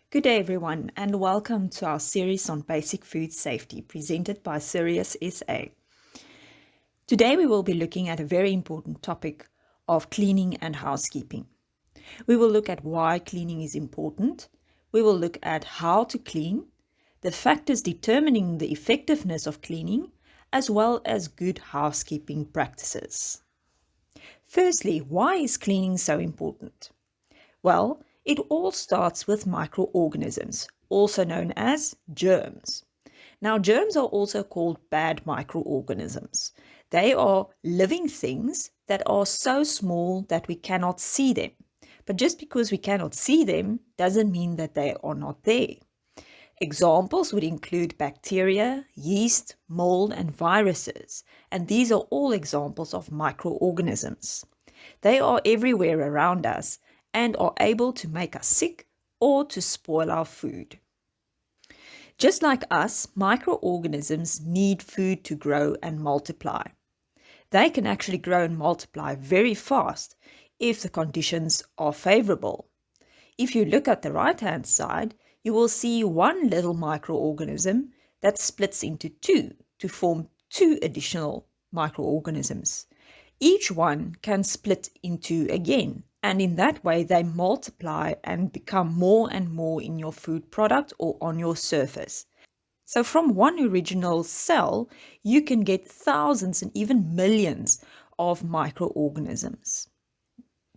Good day, everyone, and welcome to our series on basic food safety presented by Sirius SA. Today, we will be looking at a very important topic of cleaning and housekeeping. We will look at why cleaning is important. We will look at how to clean, the factors determining the effectiveness of cleaning, as well as good housekeeping practices. Firstly, why is cleaning so important? Well, it all starts with microorganisms, also known as germs. Now, germs are also called bad microorganisms. They are living things that are so small that we cannot see them. But just because we cannot see them doesn't mean that they are not there. Examples would include bacteria, yeast, mold, and viruses, and these are all examples of microorganisms. They are everywhere around us and are able to make us sick or to spoil our food. Just like us, microorganisms need food to grow and multiply. They can actually grow and multiply very fast if the conditions are favorable. If you look at the right-hand side, you will see one little microorganism that splits into two to form two additional microorganisms. Each one can split into again, and in that way they multiply and become more and more in your food product or on your surface. So from one original cell, you can get thousands and even millions of microorganisms.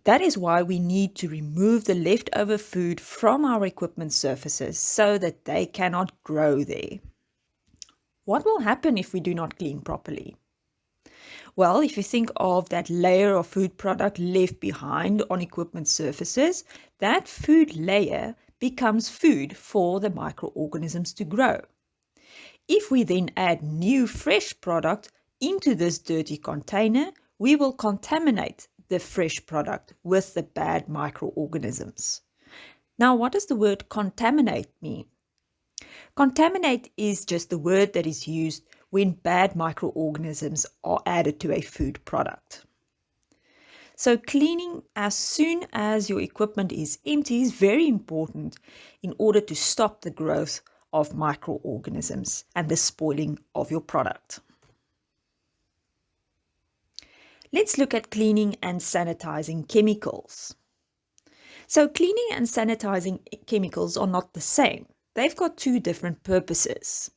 That is why we need to remove the leftover food from our equipment surfaces so that they cannot grow there. What will happen if we do not clean properly? Well, if you think of that layer of food product left behind on equipment surfaces, that food layer becomes food for the microorganisms to grow. If we then add new fresh product into this dirty container, we will contaminate the fresh product with the bad microorganisms. Now, what does the word contaminate mean? Contaminate is just the word that is used when bad microorganisms are added to a food product. So cleaning as soon as your equipment is empty is very important in order to stop the growth of microorganisms and the spoiling of your product. Let's look at cleaning and sanitizing chemicals. So cleaning and sanitizing chemicals are not the same. They've got two different purposes.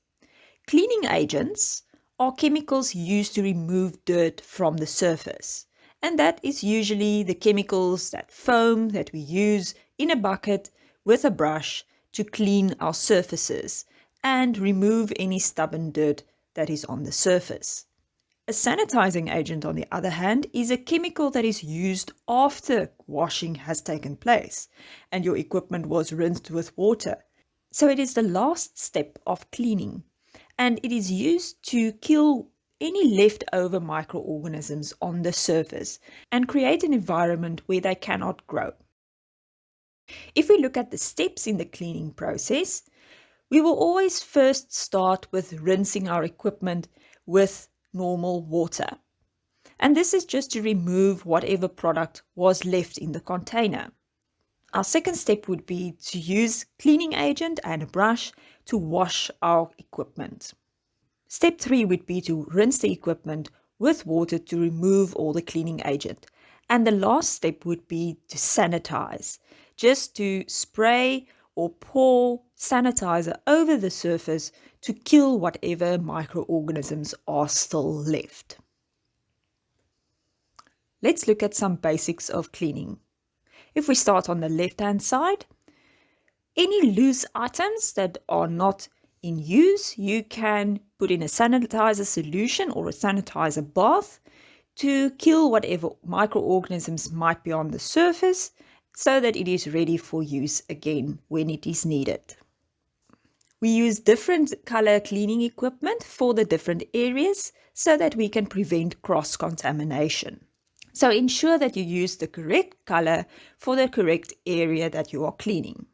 Cleaning agents are chemicals used to remove dirt from the surface. And that is usually the chemicals that foam that we use in a bucket with a brush to clean our surfaces and remove any stubborn dirt that is on the surface. A sanitizing agent, on the other hand, is a chemical that is used after washing has taken place and your equipment was rinsed with water. So it is the last step of cleaning, and it is used to kill any leftover microorganisms on the surface and create an environment where they cannot grow. If we look at the steps in the cleaning process, we will always first start with rinsing our equipment with normal water. And this is just to remove whatever product was left in the container. Our second step would be to use cleaning agent and a brush to wash our equipment. Step 3 would be to rinse the equipment with water to remove all the cleaning agent. And the last step would be to sanitize, just to spray or pour sanitizer over the surface to kill whatever microorganisms are still left. Let's look at some basics of cleaning. If we start on the left-hand side, any loose items that are not in use, you can put in a sanitizer solution or a sanitizer bath to kill whatever microorganisms might be on the surface so that it is ready for use again when it is needed. We use different color cleaning equipment for the different areas so that we can prevent cross-contamination. So ensure that you use the correct color for the correct area that you are cleaning.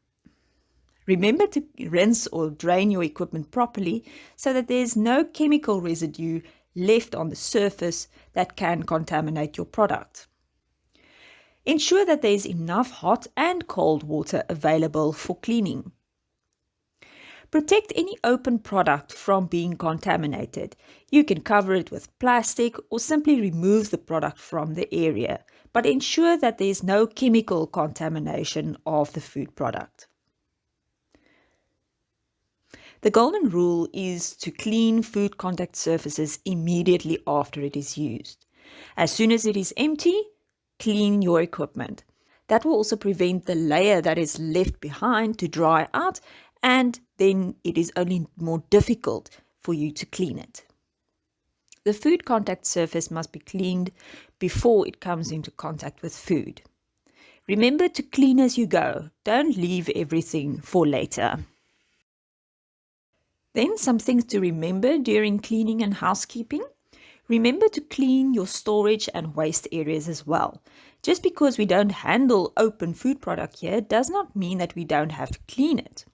Remember to rinse or drain your equipment properly so that there is no chemical residue left on the surface that can contaminate your product. Ensure that there is enough hot and cold water available for cleaning. Protect any open product from being contaminated. You can cover it with plastic or simply remove the product from the area, but ensure that there is no chemical contamination of the food product. The golden rule is to clean food contact surfaces immediately after it is used. As soon as it is empty, clean your equipment. That will also prevent the layer that is left behind to dry out, and then it is only more difficult for you to clean it. The food contact surface must be cleaned before it comes into contact with food. Remember to clean as you go. Don't leave everything for later. Then some things to remember during cleaning and housekeeping. Remember to clean your storage and waste areas as well. Just because we don't handle open food product here does not mean that we don't have to clean it.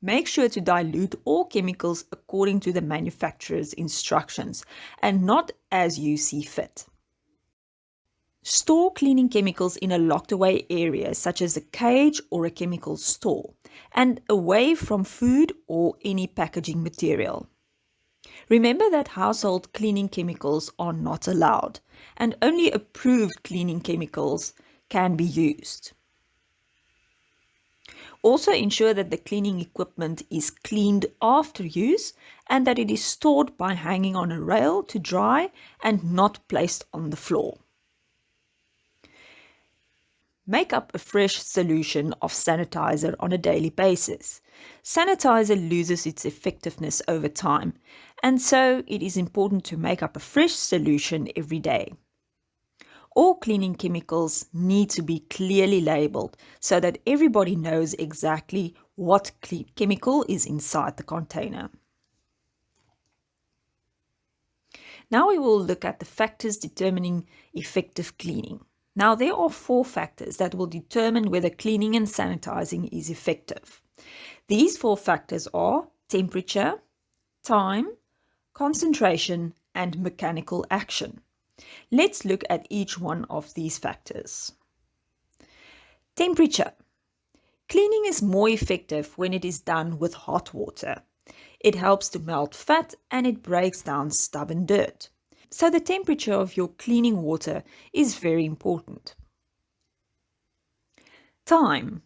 Make sure to dilute all chemicals according to the manufacturer's instructions and not as you see fit. Store cleaning chemicals in a locked away area such as a cage or a chemical store and away from food or any packaging material. Remember that household cleaning chemicals are not allowed and only approved cleaning chemicals can be used. Also ensure that the cleaning equipment is cleaned after use and that it is stored by hanging on a rail to dry and not placed on the floor. Make up a fresh solution of sanitizer on a daily basis. Sanitizer loses its effectiveness over time, and so it is important to make up a fresh solution every day. All cleaning chemicals need to be clearly labeled so that everybody knows exactly what chemical is inside the container. Now we will look at the factors determining effective cleaning. Now, there are 4 factors that will determine whether cleaning and sanitizing is effective. These 4 factors are temperature, time, concentration, and mechanical action. Let's look at each one of these factors. Temperature. Cleaning is more effective when it is done with hot water. It helps to melt fat and it breaks down stubborn dirt. So the temperature of your cleaning water is very important. Time.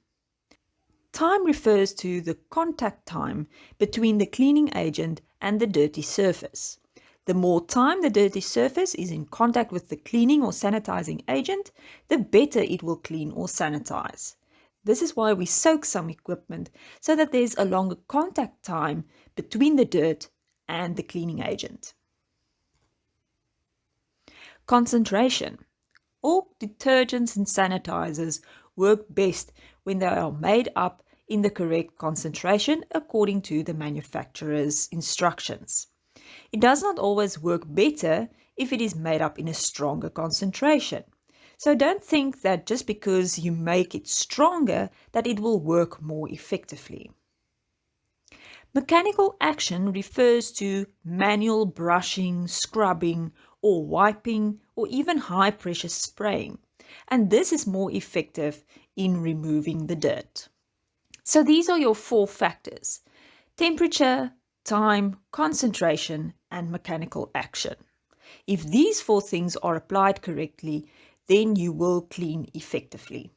Time refers to the contact time between the cleaning agent and the dirty surface. The more time the dirty surface is in contact with the cleaning or sanitizing agent, the better it will clean or sanitize. This is why we soak some equipment so that there's a longer contact time between the dirt and the cleaning agent. Concentration. All detergents and sanitizers work best when they are made up in the correct concentration according to the manufacturer's instructions. It does not always work better if it is made up in a stronger concentration. So don't think that just because you make it stronger that it will work more effectively. Mechanical action refers to manual brushing, scrubbing, or wiping, or even high-pressure spraying. And this is more effective in removing the dirt. So these are your 4 factors: temperature, time, concentration, and mechanical action. If these 4 things are applied correctly, then you will clean effectively.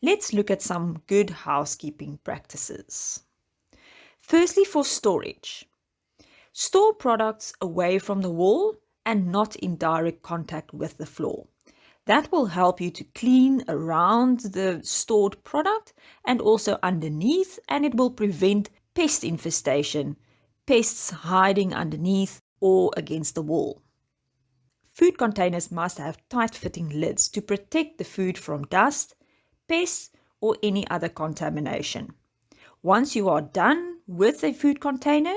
Let's look at some good housekeeping practices. Firstly, for storage. Store products away from the wall and not in direct contact with the floor. That will help you to clean around the stored product and also underneath, and it will prevent pest infestation, pests hiding underneath or against the wall. Food containers must have tight-fitting lids to protect the food from dust, pests, or any other contamination. Once you are done with a food container,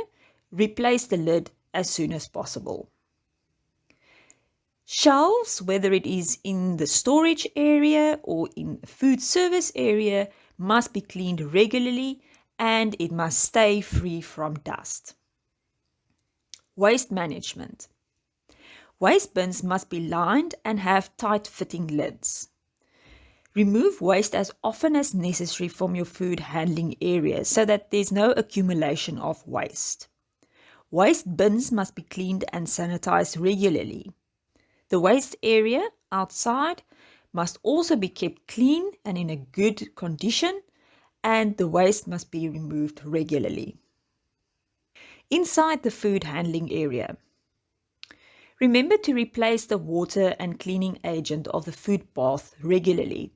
replace the lid as soon as possible. Shelves, whether it is in the storage area or in the food service area, must be cleaned regularly and it must stay free from dust. Waste management. Waste bins must be lined and have tight-fitting lids. Remove waste as often as necessary from your food handling area so that there's no accumulation of waste. Waste bins must be cleaned and sanitized regularly. The waste area outside must also be kept clean and in a good condition, and the waste must be removed regularly. Inside the food handling area, remember to replace the water and cleaning agent of the food bath regularly.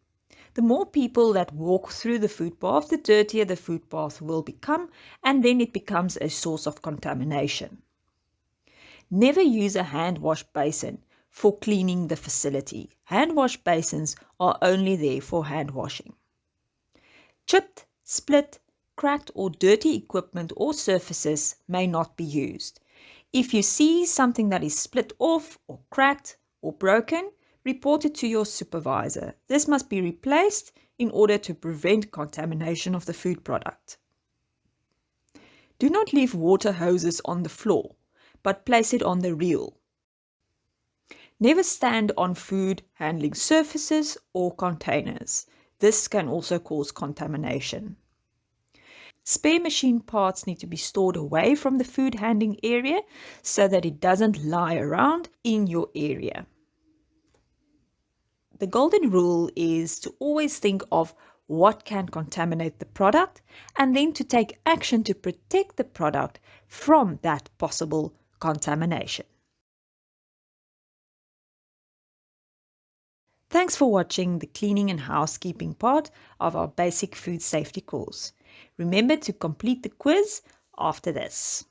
The more people that walk through the food bath, the dirtier the food bath will become, and then it becomes a source of contamination. Never use a hand wash basin for cleaning the facility. Hand wash basins are only there for hand washing. Chipped, split, cracked or dirty equipment or surfaces may not be used. If you see something that is split off or cracked or broken, report it to your supervisor. This must be replaced in order to prevent contamination of the food product. Do not leave water hoses on the floor, but place it on the reel. Never stand on food handling surfaces or containers. This can also cause contamination. Spare machine parts need to be stored away from the food handling area so that it doesn't lie around in your area. The golden rule is to always think of what can contaminate the product and then to take action to protect the product from that possible contamination. Thanks for watching the cleaning and housekeeping part of our basic food safety course. Remember to complete the quiz after this.